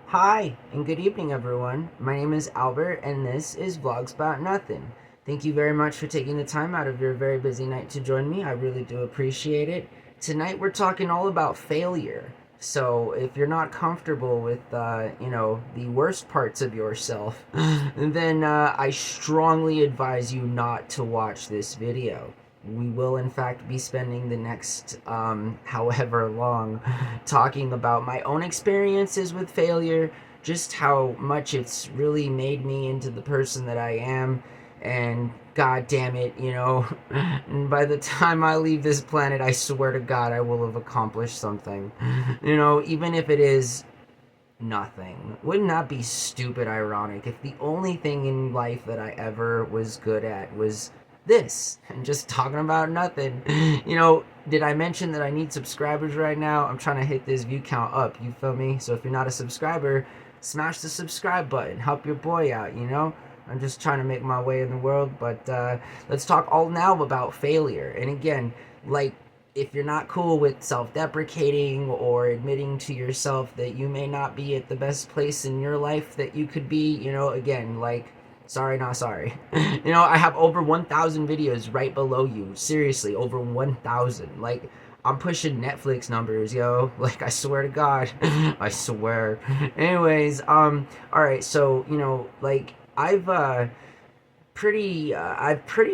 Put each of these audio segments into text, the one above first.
Hi, and good evening, everyone. My name is Albert, and this is Vlogs About Nothing. Thank you very much for taking the time out of your very busy night to join me. I really do appreciate it. Tonight, we're talking all about failure. So, if you're not comfortable with, the worst parts of yourself, then I strongly advise you not to watch this video. We will, in fact, be spending the next however long talking about my own experiences with failure, just how much it's really made me into the person that I am, and god damn it, and by the time I leave this planet, I swear to God, I will have accomplished something. Even if it is nothing. Wouldn't that be stupid ironic if the only thing in life that I ever was good at was this and just talking about nothing? Did I mention that I need subscribers right now? I'm trying to hit this view count up, you feel me? So if you're not a subscriber, smash the subscribe button. Help your boy out. I'm just trying to make my way in the world, but let's talk all now about failure. And again, like, if you're not cool with self-deprecating or admitting to yourself that you may not be at the best place in your life that you could be, again, like, sorry, not sorry. I have over 1,000 videos right below you. Seriously, over 1,000. Like, I'm pushing Netflix numbers, yo. Like, I swear to God. I swear. Anyways, all right, so, like, I've pretty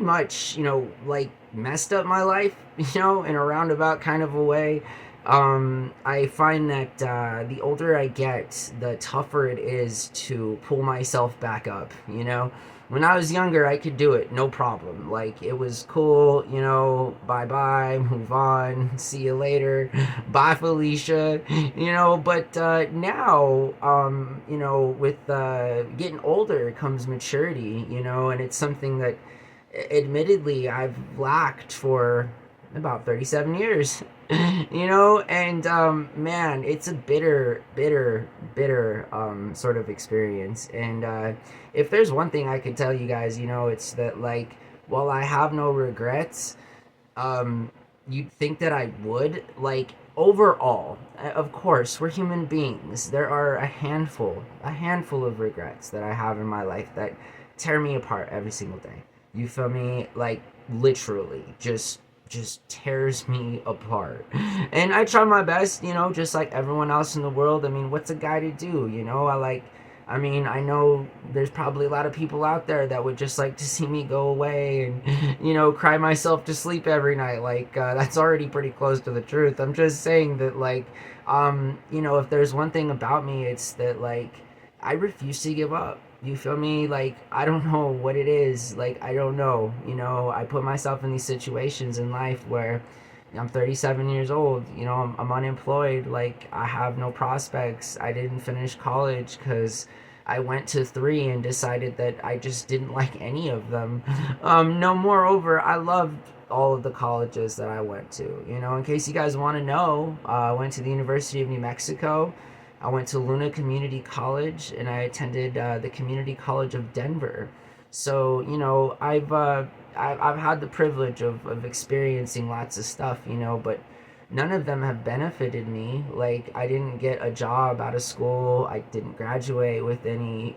much, like, messed up my life, in a roundabout kind of a way. I find that the older I get, the tougher it is to pull myself back up. When I was younger, I could do it, no problem. Like, it was cool, bye bye, move on, see you later, bye Felicia, but now, with getting older comes maturity, and it's something that admittedly I've lacked for about 37 years. And man, it's a bitter sort of experience. And if there's one thing I could tell you guys, it's that, like, while I have no regrets, you'd think that I would. Like, overall, of course, we're human beings. There are a handful of regrets that I have in my life that tear me apart every single day. You feel me? Like, literally, just tears me apart. And I try my best, just like everyone else in the world. I mean, what's a guy to do? I know there's probably a lot of people out there that would just like to see me go away and, cry myself to sleep every night. Like, that's already pretty close to the truth. I'm just saying that, like, if there's one thing about me, it's that, like, I refuse to give up. You feel me? Like, I don't know what it is. Like, I don't know. I put myself in these situations in life where I'm 37 years old. I'm unemployed. Like, I have no prospects. I didn't finish college because I went to three and decided that I just didn't like any of them. No, moreover, I loved all of the colleges that I went to. In case you guys want to know, I went to the University of New Mexico. I went to Luna Community College, and I attended the Community College of Denver. So, I've had the privilege of experiencing lots of stuff, but none of them have benefited me. Like, I didn't get a job out of school. I didn't graduate with any,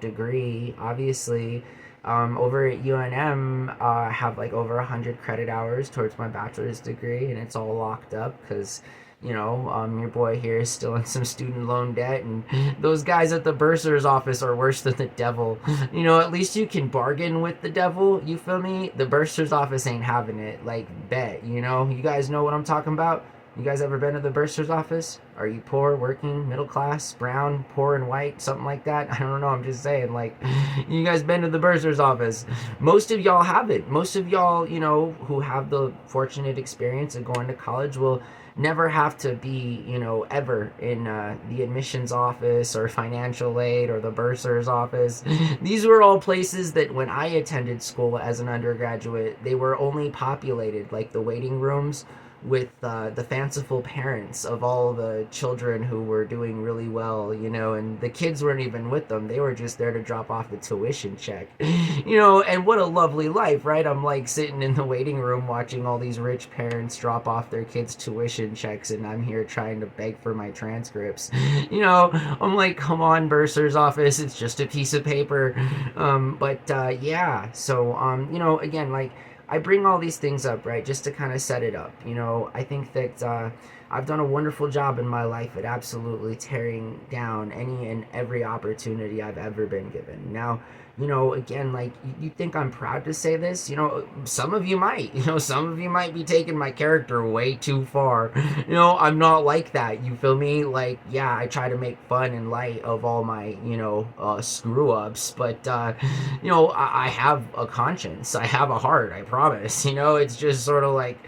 degree, obviously. Over at UNM, I have like over 100 credit hours towards my bachelor's degree, and it's all locked up because your boy here is still in some student loan debt, and those guys at the bursar's office are worse than the devil. At least you can bargain with the devil, you feel me? The bursar's office ain't having it, like, bet, you guys know what I'm talking about? You guys ever been to the bursar's office? Are you poor, working, middle class, brown, poor and white, something like that? I don't know, I'm just saying, like, you guys been to the bursar's office? Most of y'all haven't. Most of y'all, who have the fortunate experience of going to college will never have to be, ever in the admissions office or financial aid or the bursar's office. These were all places that when I attended school as an undergraduate, they were only populated, like the waiting rooms the fanciful parents of all the children who were doing really well, and the kids weren't even with them. They were just there to drop off the tuition check, and what a lovely life, right? I'm like sitting in the waiting room watching all these rich parents drop off their kids' tuition checks, and I'm here trying to beg for my transcripts. I'm like, come on, bursar's office, it's just a piece of paper. But yeah, so, again, like, I bring all these things up, right, just to kind of set it up. I think that I've done a wonderful job in my life at absolutely tearing down any and every opportunity I've ever been given. Now, again, like, you think I'm proud to say this? Some of you might. Some of you might be taking my character way too far. I'm not like that. You feel me? Like, yeah, I try to make fun and light of all my, screw ups, but, I have a conscience. I have a heart, I promise. It's just sort of like,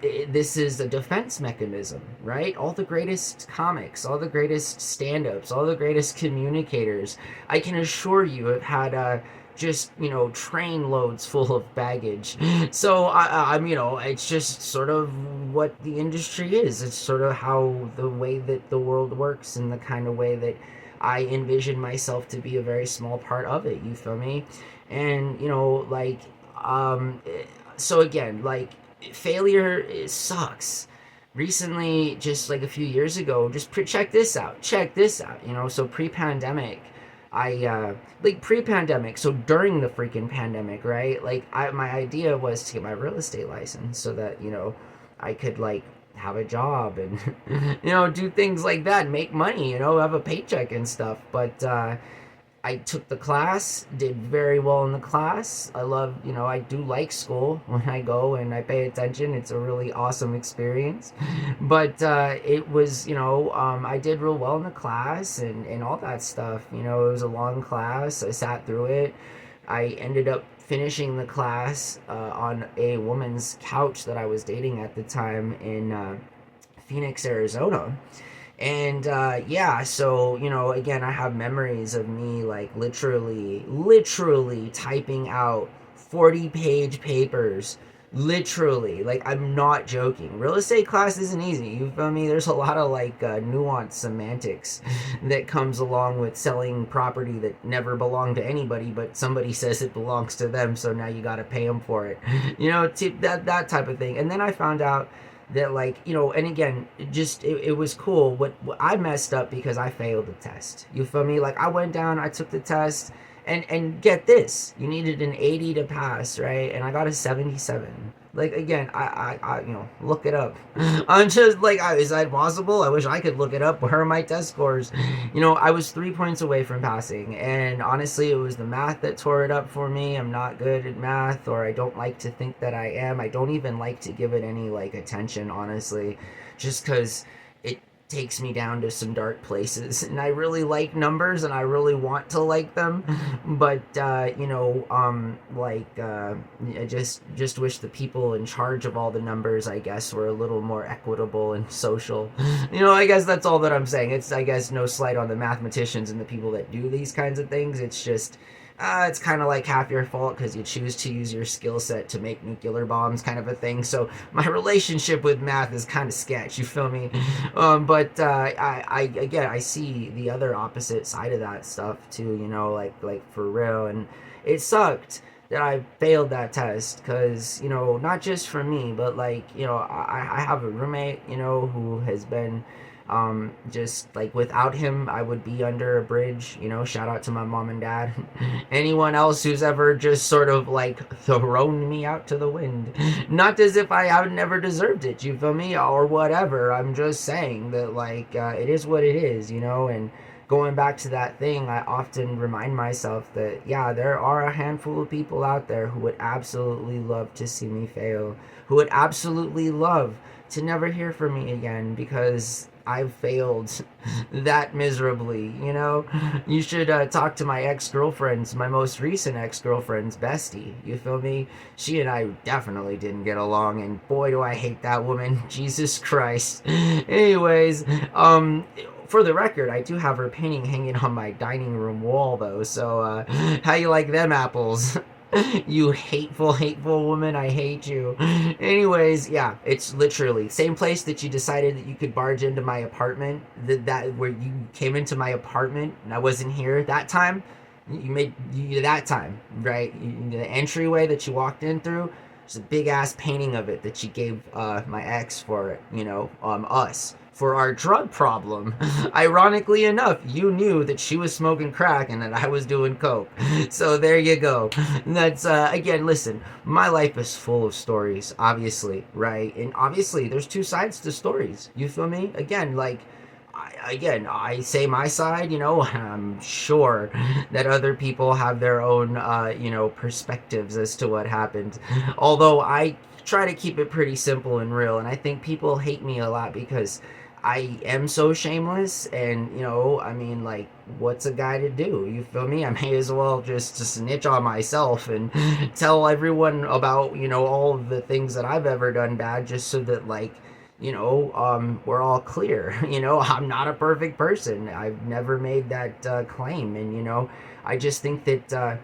this is a defense mechanism, right? All the greatest comics, all the greatest stand ups, all the greatest communicators, I can assure you, have had just train loads full of baggage. So I'm it's just sort of what the industry is. It's sort of how the way that the world works, and the kind of way that I envision myself to be a very small part of it. You feel me? And like, um so again, like, failure sucks. Recently, just like a few years ago, just check this out. Check this out. So pre-pandemic, like, pre-pandemic, so during the freaking pandemic, right? Like, my idea was to get my real estate license so that I could, like, have a job and do things like that, make money, have a paycheck and stuff. But I took the class, did very well in the class. I love, I do like school. When I go and I pay attention, it's a really awesome experience. But it was, I did real well in the class, and all that stuff. It was a long class. I sat through it. I ended up finishing the class on a woman's couch that I was dating at the time in Phoenix, Arizona. And yeah, so again, I have memories of me, like, literally typing out 40-page papers. Literally, like, I'm not joking. Real estate class isn't easy. You feel me? There's a lot of, like, nuanced semantics that comes along with selling property that never belonged to anybody, but somebody says it belongs to them, so now you got to pay them for it. That type of thing. And then I found out that, like, and again, it was cool. What I messed up because I failed the test. You feel me? Like, I went down, I took the test, and get this, you needed an 80 to pass, right? And I got a 77. Like, again, I look it up. I'm just like, is that possible? I wish I could look it up. Where are my test scores? I was 3 points away from passing, and honestly, it was the math that tore it up for me. I'm not good at math, or I don't like to think that I am. I don't even like to give it any, like, attention, honestly, just because it takes me down to some dark places. And I really like numbers, and I really want to like them, but I just wish the people in charge of all the numbers, I guess, were a little more equitable and social. I guess that's all that I'm saying. It's, I guess, no slight on the mathematicians and the people that do these kinds of things. It's just, it's kind of like half your fault because you choose to use your skill set to make nuclear bombs, kind of a thing. So my relationship with math is kind of sketch. You feel me? But again, I see the other opposite side of that stuff too. Like for real, and it sucked that I failed that test because not just for me, but, like, I have a roommate who has been, just like, without him I would be under a bridge. Shout out to my mom and dad. Anyone else who's ever just sort of, like, thrown me out to the wind, not as if I have never deserved it, you feel me, or whatever. I'm just saying that, like, it is what it is. And going back to that thing, I often remind myself that, yeah, there are a handful of people out there who would absolutely love to see me fail, who would absolutely love to never hear from me again because I've failed that miserably. You should talk to my ex-girlfriends, my most recent ex-girlfriend's bestie. You feel me? She and I definitely didn't get along, and boy, do I hate that woman. Jesus Christ. Anyways, for the record, I do have her painting hanging on my dining room wall, though, so how you like them apples? You hateful, hateful woman, I hate you. Anyways, yeah, it's literally same place that you decided that you could barge into my apartment. That where you came into my apartment and I wasn't here that time. You made you that time, right? The entryway that you walked in through. There's a big ass painting of it that she gave my ex for it. Us for our drug problem. Ironically enough, you knew that she was smoking crack and that I was doing coke. So there you go. That's again, listen, my life is full of stories, obviously, right? And obviously there's two sides to stories. You feel me? Again, like I say my side, I'm sure that other people have their own, perspectives as to what happened. Although I try to keep it pretty simple and real, and I think people hate me a lot because I am so shameless, and I mean, like, what's a guy to do? You feel me? I may as well just snitch on myself and tell everyone about all of the things that I've ever done bad, just so that like we're all clear. I'm not a perfect person. I've never made that claim, and I just think that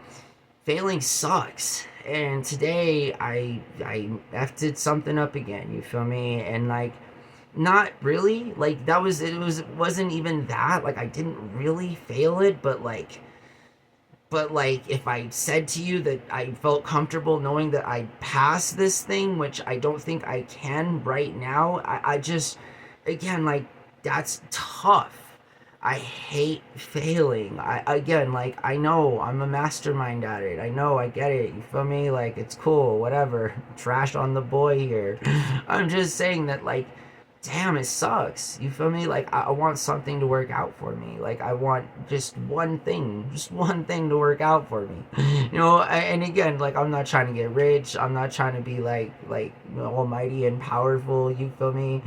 failing sucks. And today I effed something up again. You feel me? And like not really. Like it wasn't even that. Like I didn't really fail it, but if I said to you that I felt comfortable knowing that I passed this thing, which I don't think I can right now, I just, again, like, that's tough. I hate failing. I know I'm a mastermind at it. I know, I get it. You feel me? Like, it's cool, whatever. Trash on the boy here. I'm just saying that, like, damn, it sucks. You feel me? Like, I want something to work out for me. Like, I want just one thing to work out for me. And again, like, I'm not trying to get rich. I'm not trying to be like almighty and powerful. You feel me?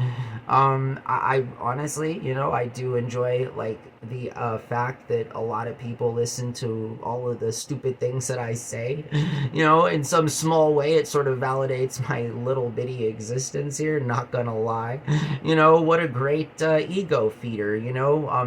I honestly, I do enjoy like the fact that a lot of people listen to all of the stupid things that I say. In some small way, it sort of validates my little bitty existence here. Not gonna lie. What a great ego feeder.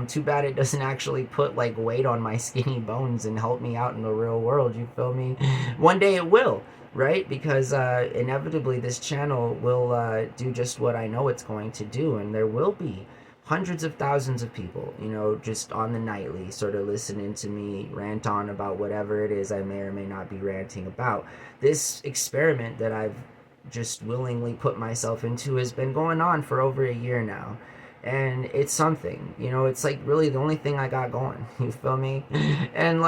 Too bad it doesn't actually put like weight on my skinny bones and help me out in the real world. You feel me? One day it will, right? Because inevitably this channel will do just what I know it's going to do, and there will be hundreds of thousands of people, just on the nightly, sort of listening to me rant on about whatever it is I may or may not be ranting about. This experiment that I've just willingly put myself into has been going on for over a year now. And it's something, it's like really the only thing I got going. You feel me? And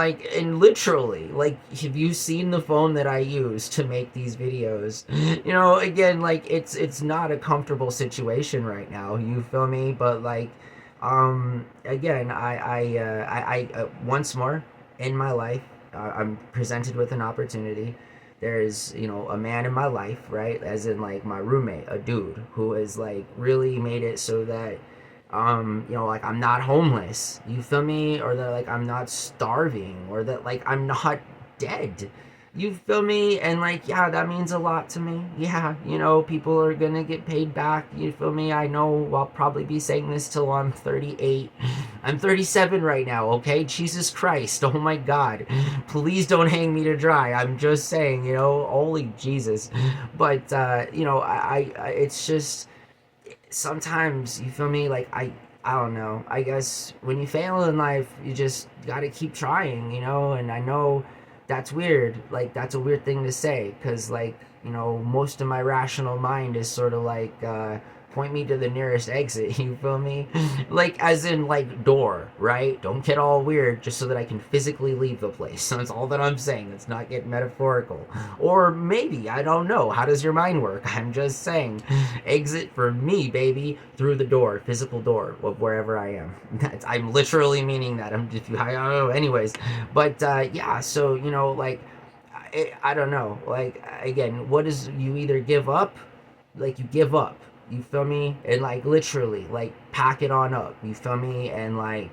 literally, like, have you seen the phone that I use to make these videos? Again, like, it's not a comfortable situation right now. You feel me? But like, again, I once more in my life, I'm presented with an opportunity. There's a man in my life, right, as in like my roommate, a dude who has like really made it so that like I'm not homeless, you feel me, or that like I'm not starving, or that like I'm not dead, you feel me. And like, yeah, that means a lot to me. Yeah, people are gonna get paid back, you feel me. I know I'll probably be saying this till I'm 38. I'm 37 right now, okay? Jesus Christ, oh my God. Please don't hang me to dry. I'm just saying, holy Jesus. But, it's just, sometimes, you feel me, like, I don't know. I guess when you fail in life, you just gotta keep trying, and I know that's weird. Like, that's a weird thing to say, because, like, most of my rational mind is sort of like, point me to the nearest exit, you feel me? Like, as in, like, door, right? Don't get all weird, just so that I can physically leave the place. That's all that I'm saying. Let's not get metaphorical. Or maybe, I don't know. How does your mind work? I'm just saying. Exit for me, baby, through the door, physical door of wherever I am. I'm literally meaning that. I don't know. Anyways, but, yeah, so, like, I don't know. Like, again, what is, you either give up, like, you give up, you feel me, and like literally like pack it on up, you feel me, and like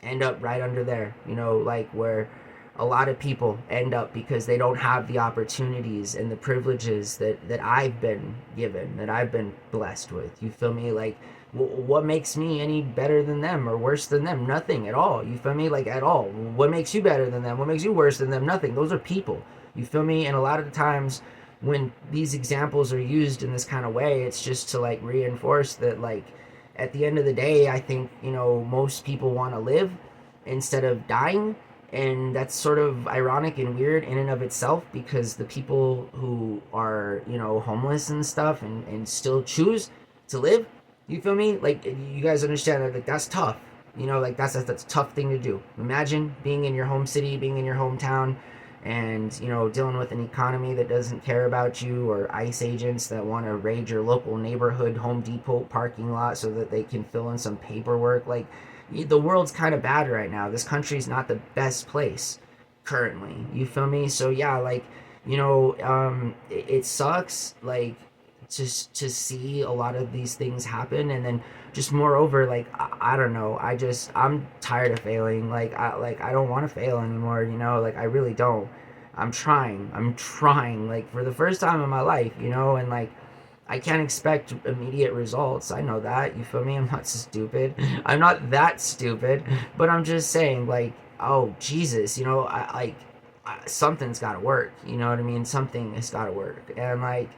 end up right under there, like where a lot of people end up, because they don't have the opportunities and the privileges that I've been given, that I've been blessed with, you feel me. Like, what makes me any better than them or worse than them? Nothing at all, you feel me, like, at all. What makes you better than them? What makes you worse than them? Nothing. Those are people. You feel me? And a lot of the times when these examples are used in this kind of way, it's just to like reinforce that, like, at the end of the day, I think, most people want to live instead of dying. And that's sort of ironic and weird in and of itself, because the people who are, homeless and stuff, and still choose to live, you feel me? Like, you guys understand that, like, that's tough. Like, that's a tough thing to do. Imagine being in your home city, being in your hometown, and dealing with an economy that doesn't care about you, or ICE agents that want to raid your local neighborhood Home Depot parking lot so that they can fill in some paperwork. Like, the world's kind of bad right now. This country's not the best place currently, you feel me? So yeah, like, it sucks, like, just to see a lot of these things happen. And then just moreover, like, I don't know, I'm tired of failing. Like, I don't want to fail anymore, like, I really don't. I'm trying, like, for the first time in my life, and like, I can't expect immediate results. I know that, you feel me? I'm not stupid. I'm not that stupid, but I'm just saying, like, oh Jesus, something's got to work. You know what I mean? Something has got to work. And like,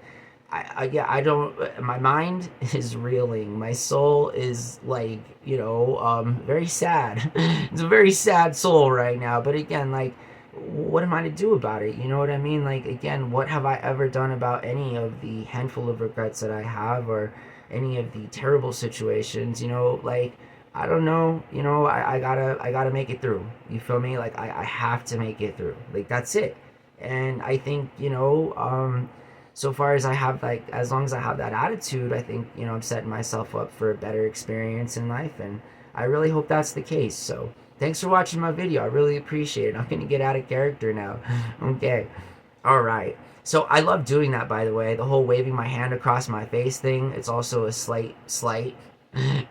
yeah, I don't. My mind is reeling. My soul is like, very sad. It's a very sad soul right now. But again, like, what am I to do about it? You know what I mean? Like, again, what have I ever done about any of the handful of regrets that I have, or any of the terrible situations? Like, I don't know. I gotta make it through. You feel me? Like, I have to make it through. Like, that's it. And I think, so far as I have, like, as long as I have that attitude, I think, I'm setting myself up for a better experience in life. And I really hope that's the case. So thanks for watching my video. I really appreciate it. I'm gonna get out of character now. Okay. All right. So I love doing that, by the way. The whole waving my hand across my face thing. It's also a slight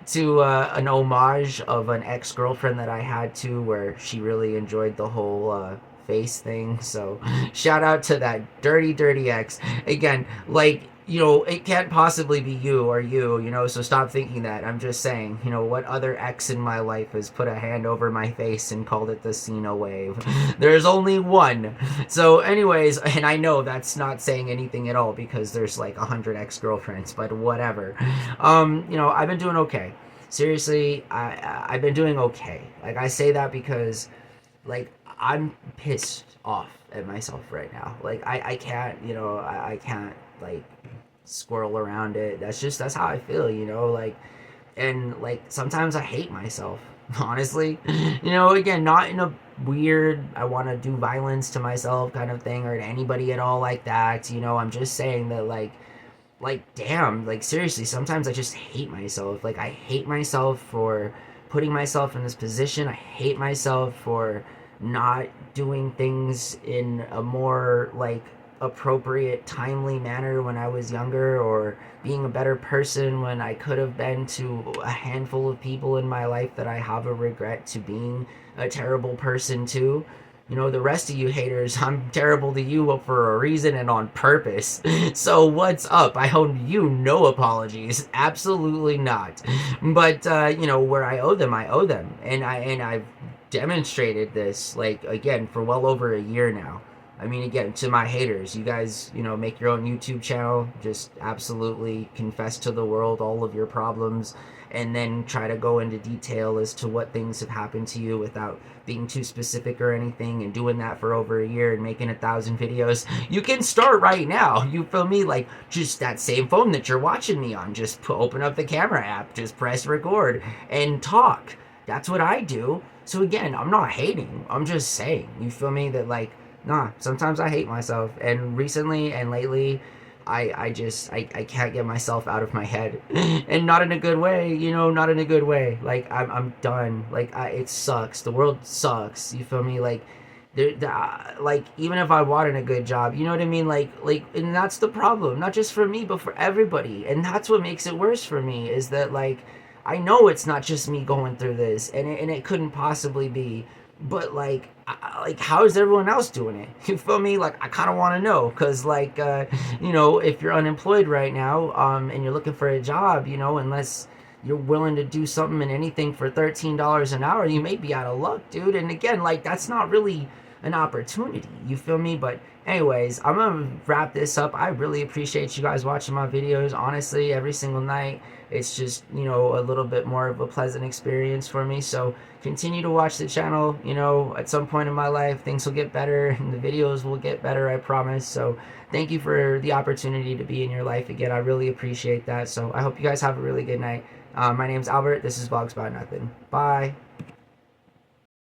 to an homage of an ex-girlfriend that I had to, where she really enjoyed the whole face thing. So shout out to that dirty ex. Again, like, it can't possibly be you or you, so stop thinking that. I'm just saying, what other ex in my life has put a hand over my face and called it the Cena wave? There's only one. So anyways, and I know that's not saying anything at all, because there's like 100 ex-girlfriends, but whatever. I've been doing okay. Seriously, I've been doing okay. Like, I say that because, like, I'm pissed off at myself right now. Like, I can't, I can't, like, squirrel around it. That's how I feel, like, and like, sometimes I hate myself, honestly. Again, not in a weird, I want to do violence to myself kind of thing, or to anybody at all like that. I'm just saying that, like, damn, like, seriously, sometimes I just hate myself. Like, I hate myself for putting myself in this position. I hate myself for not doing things in a more, like, appropriate, timely manner when I was younger, or being a better person when I could have been to a handful of people in my life that I have a regret to being a terrible person to. The rest of you haters, I'm terrible to you for a reason and on purpose. So what's up? I owe you no apologies. Absolutely not. But where I owe them, I owe them. And I've demonstrated this, like, again, for well over a year now. I mean, again, to my haters, you guys, make your own YouTube channel, just absolutely confess to the world all of your problems, and then try to go into detail as to what things have happened to you without being too specific or anything, and doing that for over a year and making 1,000 videos. You can start right now, you feel me? Like, just that same phone that you're watching me on, just open up the camera app, just press record, and talk. That's what I do. So again, I'm not hating, I'm just saying, you feel me, that, like, nah, sometimes I hate myself. And recently and lately, I can't get myself out of my head. And not in a good way, not in a good way. Like, I'm done. Like, it sucks. The world sucks. You feel me? Like, like, even if I wanted a good job, you know what I mean? Like, and that's the problem. Not just for me, but for everybody. And that's what makes it worse for me, is that, like, I know it's not just me going through this, and it couldn't possibly be. But, like, like, how is everyone else doing it? You feel me? Like, I kind of want to know, because, like, if you're unemployed right now, and you're looking for a job, unless you're willing to do something and anything for $13 an hour, you may be out of luck, dude. And again, like, that's not really an opportunity. You feel me? But anyways, I'm gonna wrap this up. I really appreciate you guys watching my videos. Honestly, every single night, it's just, you know, a little bit more of a pleasant experience for me. So continue to watch the channel. You know, at some point in my life, things will get better and the videos will get better, I promise. So thank you for the opportunity to be in your life again. I really appreciate that. So I hope you guys have a really good night. My name's Albert. This is Vlogs About Nothing. Bye.